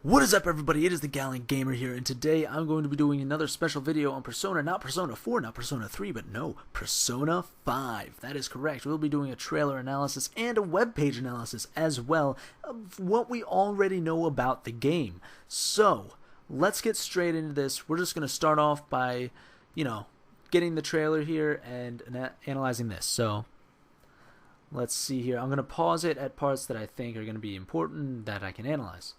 What is up, everybody? It is the Gallant Gamer here, and today I'm going to be doing another special video on Persona, not Persona 4, not Persona 3, but no, Persona 5. That is correct. We'll be doing a trailer analysis and a webpage analysis as well of what we already know about the game. So, let's get straight into this. We're just going to start off by, getting the trailer here and analyzing this. So, let's see here. I'm going to pause it at parts that I think are going to be important that I can analyze.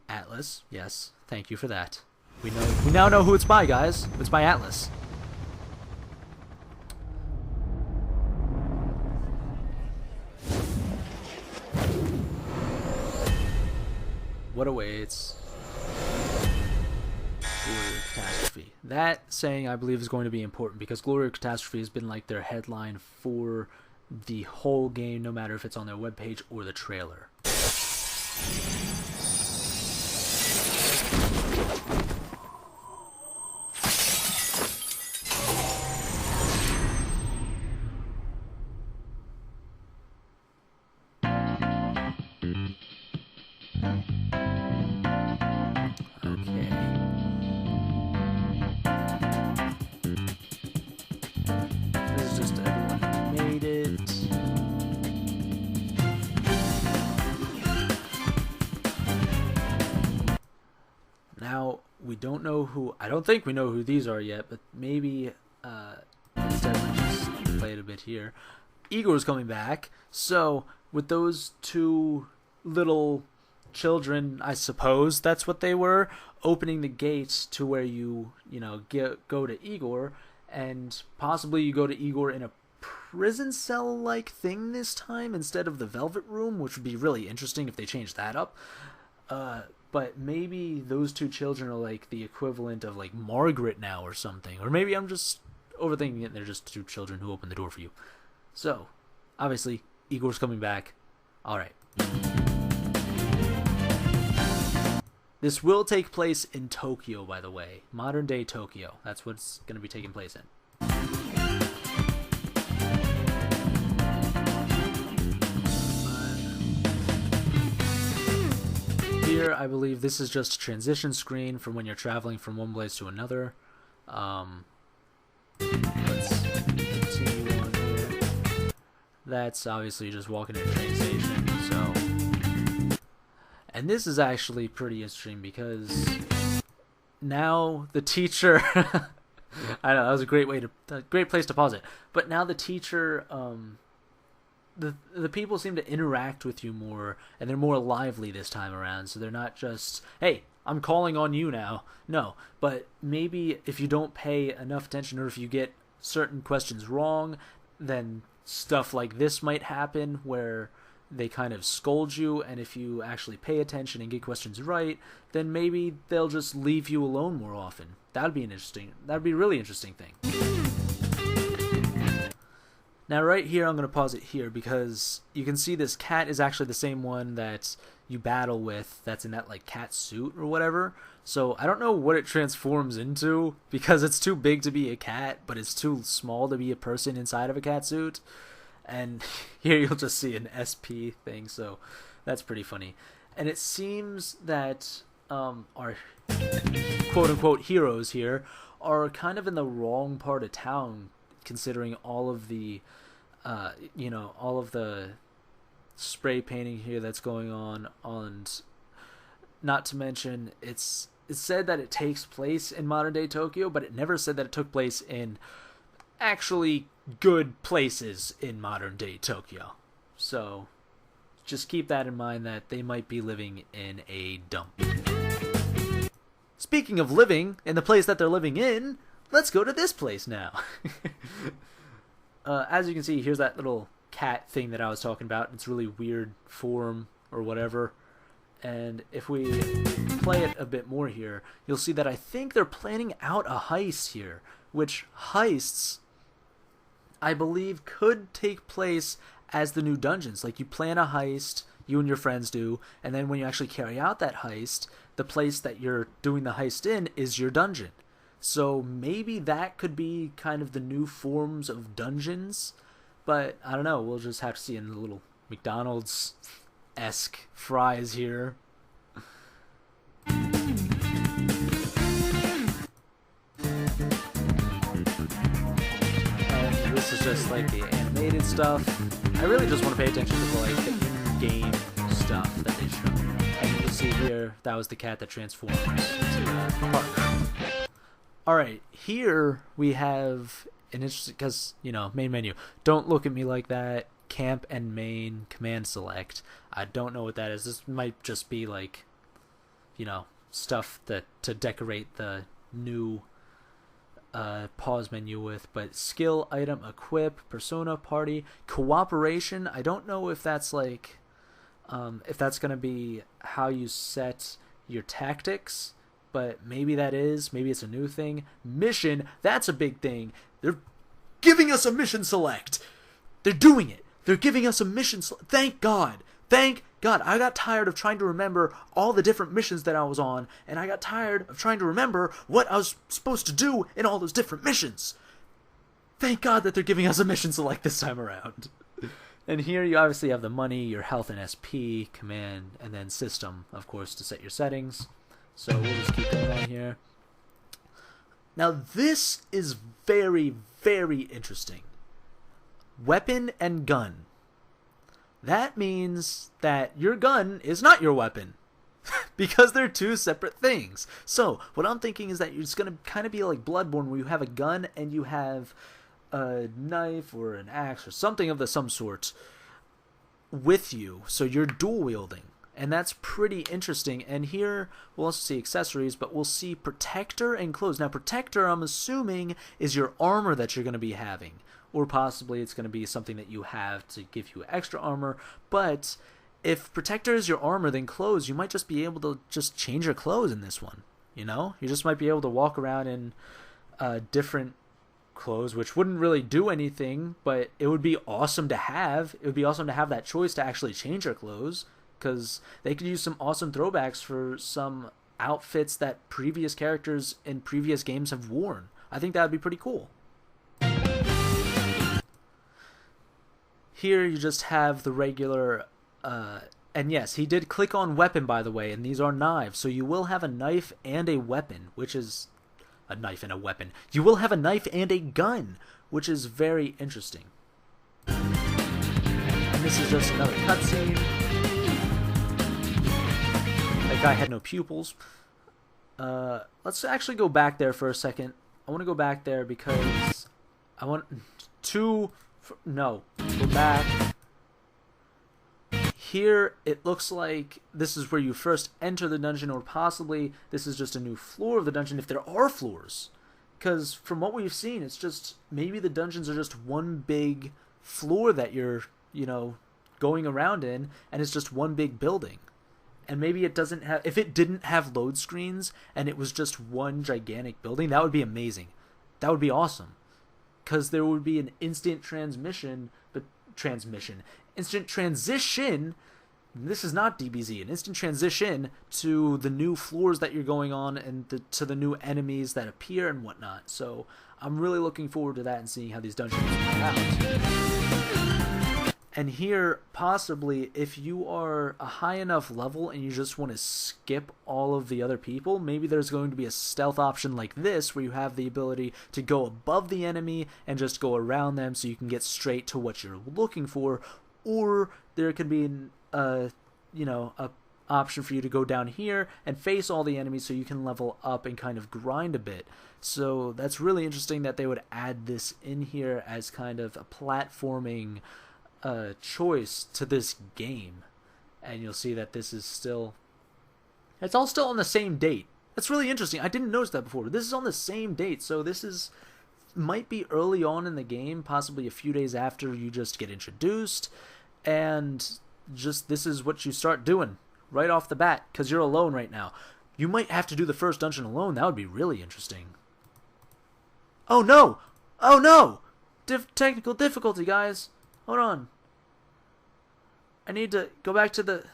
Atlas, yes, thank you for that. We now know who it's by, guys. It's by Atlas. What awaits? Glory or Catastrophe. That saying, I believe, is going to be important because Glory or Catastrophe has been like their headline for the whole game, no matter if it's on their webpage or the trailer. Now, we don't know who, I don't think we know who these are yet, but maybe, instead we just play it a bit here. Igor's coming back, so with those two little children, I suppose that's what they were, opening the gates to where you go to Igor, and possibly you go to Igor in a prison cell-like thing this time instead of the Velvet Room, which would be really interesting if they changed that up. But maybe those two children are like the equivalent of like Margaret now or something. Or maybe I'm just overthinking it and they're just two children who open the door for you. So, obviously, Igor's coming back. Alright. This will take place in Tokyo, by the way. Modern day Tokyo. That's what's going to be taking place in. Here, I believe this is just a transition screen from when you're traveling from one place to another. Let's continue on here. That's obviously just walking to a train station. So, and this is actually pretty interesting because now the teacher. I know that was a great place to pause it. But now the teacher. The people seem to interact with you more, and they're more lively this time around, so they're not just, hey, I'm calling on you now. No, but maybe if you don't pay enough attention, or if you get certain questions wrong, then stuff like this might happen, where they kind of scold you, and if you actually pay attention and get questions right, then maybe they'll just leave you alone more often. That'd be a really interesting thing. Now right here, I'm going to pause it here because you can see this cat is actually the same one that you battle with that's in that like cat suit or whatever. So I don't know what it transforms into because it's too big to be a cat, but it's too small to be a person inside of a cat suit. And here you'll just see an SP thing, so that's pretty funny. And it seems that our quote-unquote heroes here are kind of in the wrong part of town, considering all of the all of the spray painting here that's going on, and not to mention it's said that it takes place in modern day Tokyo, but it never said that it took place in actually good places in modern day Tokyo. So just keep that in mind, that they might be living in a dump. Speaking of living in the place that they're living in, let's go to this place now. As you can see, here's that little cat thing that I was talking about. It's really weird form or whatever. And if we play it a bit more here, you'll see that I think they're planning out a heist here. Which heists, I believe, could take place as the new dungeons. Like, you plan a heist, you and your friends do, and then when you actually carry out that heist, the place that you're doing the heist in is your dungeon. So maybe that could be kind of the new forms of dungeons, but I don't know. We'll just have to see in the little McDonald's-esque fries here. just like the animated stuff. I really just want to pay attention to like the in-game stuff that they show. And you can see here, that was the cat that transforms into a partner. Alright, here we have an interesting, because, you know, main menu. Don't look at me like that. Camp and main command select. I don't know what that is. This might just be like, you know, stuff that to decorate the new pause menu with. But skill, item, equip, persona, party, cooperation. I don't know if that's like if that's gonna be how you set your tactics, but maybe that is. Maybe it's a new thing. Mission, that's a big thing. They're giving us a mission select. They're doing it. They're giving us a mission select. Thank God. Thank God. I got tired of trying to remember all the different missions that I was on, and I got tired of trying to remember what I was supposed to do in all those different missions. Thank God that they're giving us a mission select this time around. And here you obviously have the money, your health and SP, command, and then system, of course, to set your settings. So we'll just keep going on here. Now this is very, very interesting. Weapon and gun. That means that your gun is not your weapon. Because they're two separate things. So what I'm thinking is that it's going to kind of be like Bloodborne, where you have a gun and you have a knife or an axe or something of some sort with you. So you're dual wielding. And that's pretty interesting. And here we'll also see accessories, but we'll see protector and clothes. Now protector, I'm assuming, is your armor that you're going to be having. Or possibly it's going to be something that you have to give you extra armor. But if protector is your armor, then clothes, you might just be able to just change your clothes in this one. You know? You just might be able to walk around in different clothes, which wouldn't really do anything, but it would be awesome to have. It would be awesome to have that choice to actually change your clothes, because they could use some awesome throwbacks for some outfits that previous characters in previous games have worn. I think that would be pretty cool. Here you just have the regular, and yes, he did click on weapon, by the way, and these are knives. So you will have a knife and a weapon, which is a knife and a weapon. You will have a knife and a gun, which is very interesting. And this is just another cutscene. That guy had no pupils. Let's actually go back there for a second. I want to go back there because I want to... No, go back. Here, it looks like this is where you first enter the dungeon, or possibly this is just a new floor of the dungeon, if there are floors. Because from what we've seen, it's just, maybe the dungeons are just one big floor that you're, you know, going around in, and it's just one big building. And maybe it doesn't have, if it didn't have load screens, and it was just one gigantic building, that would be amazing. That would be awesome. Because there would be an instant instant transition. This is not DBZ. An instant transition to the new floors that you're going on, and to the new enemies that appear and whatnot. So I'm really looking forward to that and seeing how these dungeons play out. And here, possibly, if you are a high enough level and you just want to skip all of the other people, maybe there's going to be a stealth option like this, where you have the ability to go above the enemy and just go around them so you can get straight to what you're looking for. Or there could be a option for you to go down here and face all the enemies so you can level up and kind of grind a bit. So that's really interesting that they would add this in here as kind of a platforming choice to this game. And you'll see that this is still, it's all still on the same date. That's really interesting. I didn't notice that before. This is on the same date, so this is might be early on in the game, possibly a few days after you just get introduced, and just this is what you start doing right off the bat, because you're alone right now. You might have to do the first dungeon alone. That would be really interesting. Oh no! Oh no! Technical difficulty, guys. Hold on. I need to go back to the...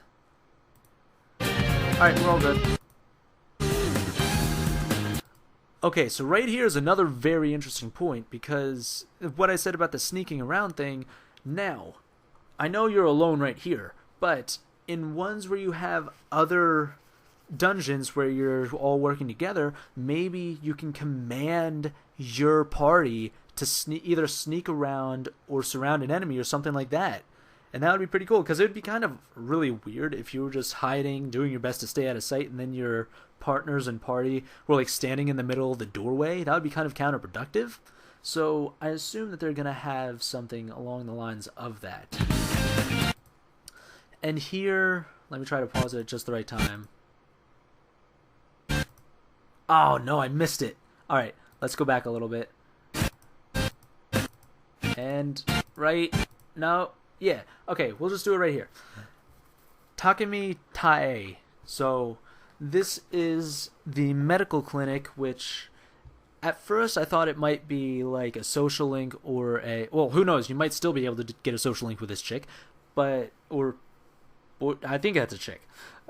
Alright, we're all good. Okay, so right here is another very interesting point, because what I said about the sneaking around thing, now, I know you're alone right here, but in ones where you have other dungeons where you're all working together, maybe you can command your party to either sneak around or surround an enemy or something like that. And that would be pretty cool, because it would be kind of really weird if you were just hiding, doing your best to stay out of sight, and then your partners and party were like standing in the middle of the doorway. That would be kind of counterproductive. So I assume that they're going to have something along the lines of that. And here, let me try to pause it at just the right time. Oh no, I missed it. Alright, let's go back a little bit. And right, no, yeah, okay, we'll just do it right here. Takemi Tae. So this is the medical clinic, which at first I thought it might be like a social link or a, well, who knows, you might still be able to get a social link with this chick, but, or I think that's a chick.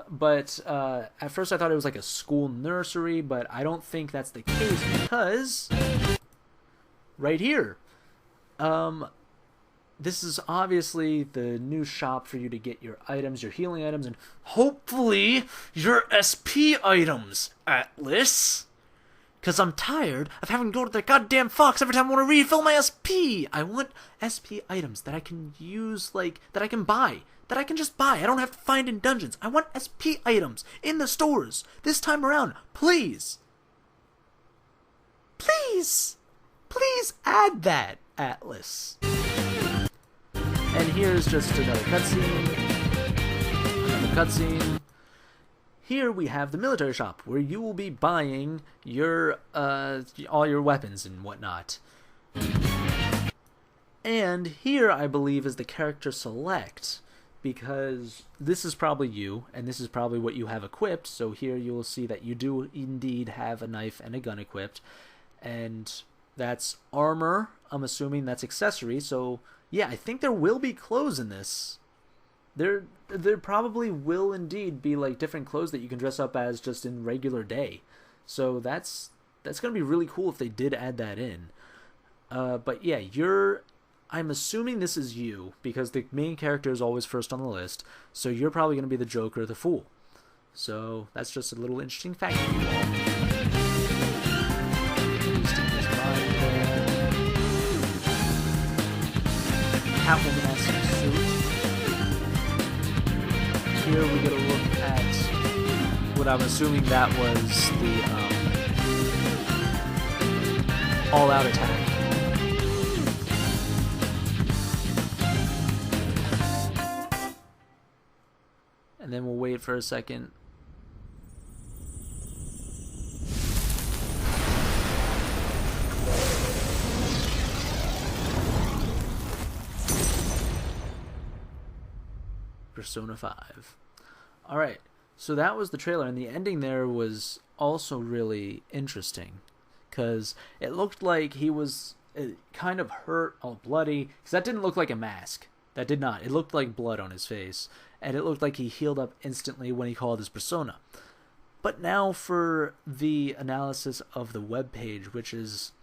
But at first I thought it was like a school nursery, but I don't think that's the case, because right here, this is obviously the new shop for you to get your items, your healing items, and hopefully your SP items, Atlas. Because I'm tired of having to go to the goddamn Fox every time I want to refill my SP. I want SP items that I can use, like, that I can buy. That I can just buy. I don't have to find in dungeons. I want SP items in the stores this time around. Please. Please. Please add that, Atlas. And here's just another cutscene. Another cutscene. Here we have the military shop, where you will be buying your all your weapons and whatnot. And here, I believe, is the character select, because this is probably you, and this is probably what you have equipped. So here you will see that you do indeed have a knife and a gun equipped, and that's armor. I'm assuming that's accessory. So yeah, I think there will be clothes in this. There probably will indeed be like different clothes that you can dress up as just in regular day. So that's gonna be really cool if they did add that in. But yeah, I'm assuming this is you, because the main character is always first on the list. So you're probably gonna be the Joker or the Fool. So that's just a little interesting fact for you all. Catwoman-esque suit. Here we get a look at what I'm assuming that was the all-out attack. And then we'll wait for a second. Persona 5. Alright, so that was the trailer, and the ending there was also really interesting, because it looked like he was kind of hurt, all bloody, because that didn't look like a mask. That did not. It looked like blood on his face, and it looked like he healed up instantly when he called his persona. But now for the analysis of the webpage, which is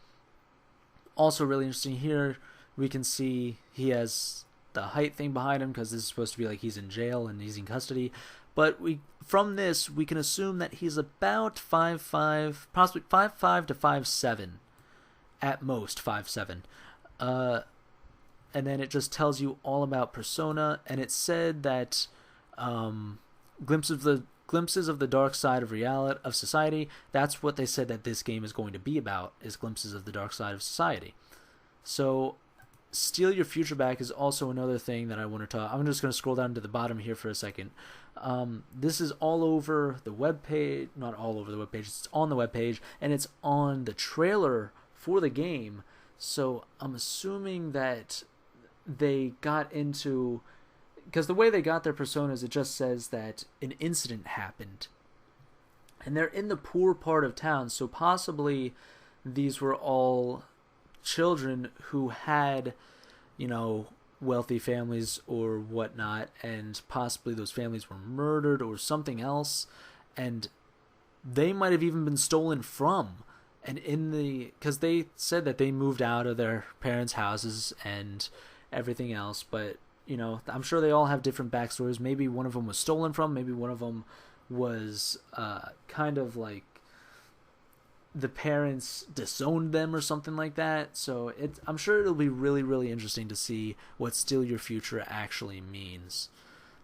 also really interesting. Here we can see he has the height thing behind him, because this is supposed to be like he's in jail and he's in custody. But from this we can assume that he's about 5'5", possibly 5'5" to 5'7", at most 5'7". And then it just tells you all about Persona, and it said that glimpses of the dark side of reality of society. That's what they said that this game is going to be about, is glimpses of the dark side of society. So steal your future back is also another thing that I want to talk. I'm just going to scroll down to the bottom here for a second. This is all over the webpage, not all over the webpage, it's on the webpage, and it's on the trailer for the game. So I'm assuming that they got into, because the way they got their personas, it just says that an incident happened. And they're in the poor part of town, so possibly these were all children who had, you know, wealthy families or whatnot, and possibly those families were murdered or something else, and they might have even been stolen from. And because they said that they moved out of their parents' houses and everything else, but you know, I'm sure they all have different backstories. Maybe one of them was stolen from, maybe one of them was kind of like the parents disowned them or something like that. So I'm sure it'll be really, really interesting to see what Steal Your Future actually means.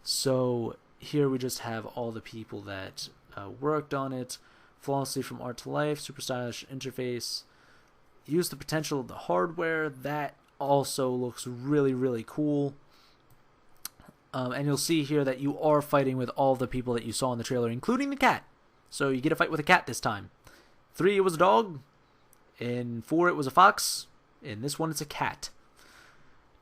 So here we just have all the people that worked on it. Flawlessly from art to life, super stylish interface. Use the potential of the hardware. That also looks really, really cool. And you'll see here that you are fighting with all the people that you saw in the trailer, including the cat. So you get a fight with a cat this time. 3, it was a dog. In 4, it was a fox. In this one, it's a cat.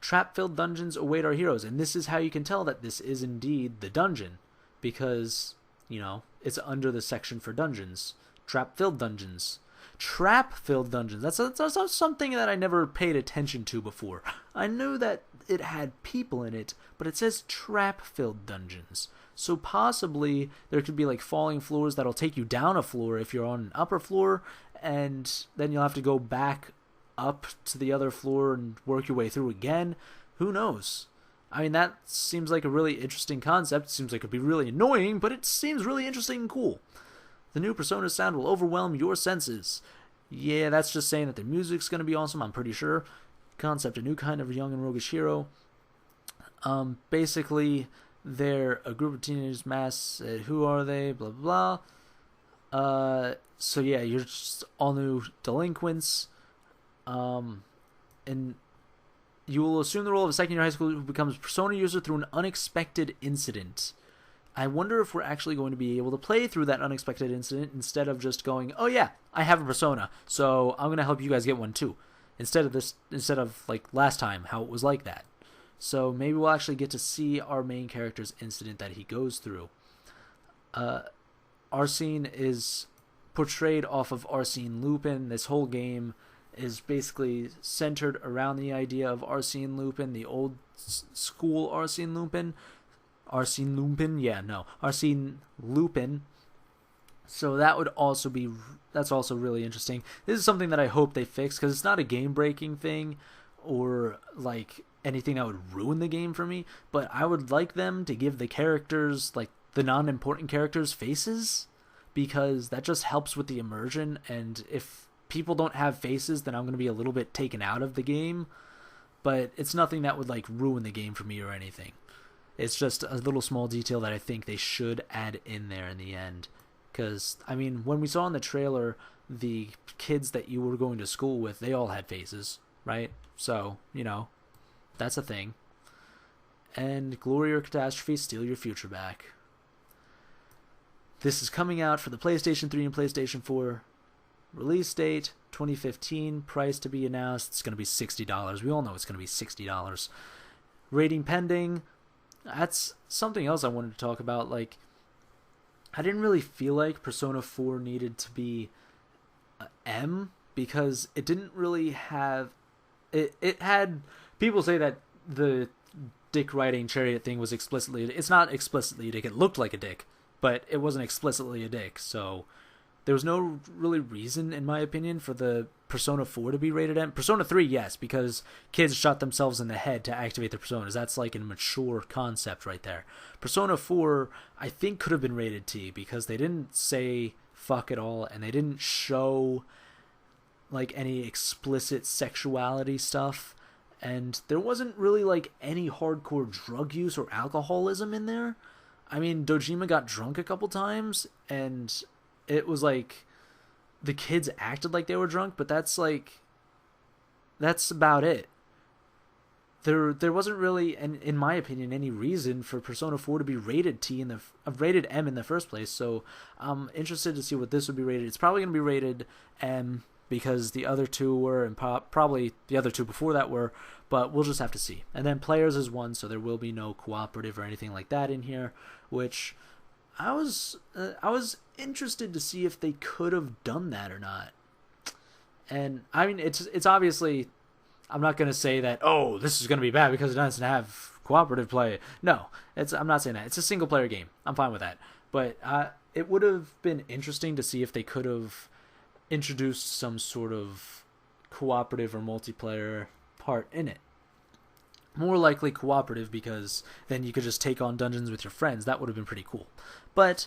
Trap-filled dungeons await our heroes. And this is how you can tell that this is indeed the dungeon. Because, you know, it's under the section for dungeons. Trap-filled dungeons. Trap-filled dungeons. That's something that I never paid attention to before. I knew that it had people in it, but it says trap-filled dungeons. So possibly there could be like falling floors that'll take you down a floor if you're on an upper floor, and then you'll have to go back up to the other floor and work your way through again. Who knows? I mean, that seems like a really interesting concept. It seems like it could be really annoying, but it seems really interesting and cool. The new Persona sound will overwhelm your senses. Yeah, that's just saying that the music's going to be awesome, I'm pretty sure. Concept, a new kind of young and roguish hero. Basically, they're a group of teenagers mass. Who are they? Blah, blah, blah. So yeah, you're just all new delinquents. And you will assume the role of a second-year high school who becomes a Persona user through an unexpected incident. I wonder if we're actually going to be able to play through that unexpected incident instead of just going, oh yeah, I have a Persona, so I'm going to help you guys get one too. Instead of like last time, how it was like that. So maybe we'll actually get to see our main character's incident that he goes through. Arsene is portrayed off of Arsene Lupin. This whole game is basically centered around the idea of Arsene Lupin, the old school Arsene Lupin. Arsene Lupin. So that's also really interesting. This is something that I hope they fix, because it's not a game-breaking thing or like anything that would ruin the game for me, but I would like them to give the characters, like the non-important characters, faces, because that just helps with the immersion. And if people don't have faces, then I'm going to be a little bit taken out of the game, but it's nothing that would like ruin the game for me or anything. It's just a little small detail that I think they should add in there in the end. Because, I mean, when we saw in the trailer, the kids that you were going to school with, they all had faces, right? So, you know, that's a thing. And Glory or Catastrophe, Steal Your Future back. This is coming out for the PlayStation 3 and PlayStation 4. Release date, 2015. Price to be announced. It's going to be $60. We all know it's going to be $60. Rating pending. That's something else I wanted to talk about. Like, I didn't really feel like Persona 4 needed to be M, because it didn't really have... It had... People say that the dick riding chariot thing was explicitly... It's not explicitly a dick. It looked like a dick, but it wasn't explicitly a dick, so... There was no really reason, in my opinion, for the Persona 4 to be rated M. Persona 3, yes, because kids shot themselves in the head to activate their personas. That's like a mature concept right there. Persona 4, I think, could have been rated T, because they didn't say fuck at all, and they didn't show like any explicit sexuality stuff, and there wasn't really like any hardcore drug use or alcoholism in there. I mean, Dojima got drunk a couple times, and it was like the kids acted like they were drunk, but that's about it. There wasn't really, in my opinion, any reason for Persona 4 to be rated rated M in the first place. So I'm interested to see what this would be rated. It's probably going to be rated M, because the other two were, and probably the other two before that were, but we'll just have to see. And then players is 1, so there will be no cooperative or anything like that in here, which I was interested to see if they could have done that or not. And I mean, it's obviously, I'm not going to say that, oh, this is going to be bad because it doesn't have cooperative play. No, I'm not saying that. It's a single player game. I'm fine with that. But it would have been interesting to see if they could have introduced some sort of cooperative or multiplayer part in it. More likely cooperative, because then you could just take on dungeons with your friends. That would have been pretty cool. But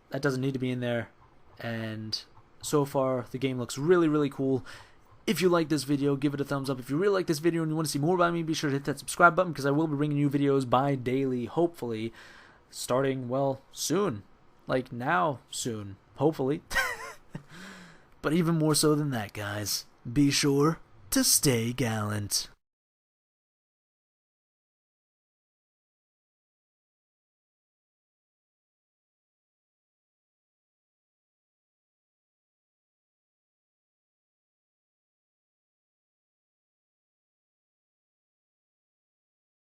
that doesn't need to be in there. And so far the game looks really, really cool. If you like this video, give it a thumbs up. If you really like this video and you want to see more about me, be sure to hit that subscribe button, because I will be bringing you videos bi-daily, hopefully, starting, well, soon. Like now, soon, hopefully. But even more so than that, guys, be sure to stay gallant.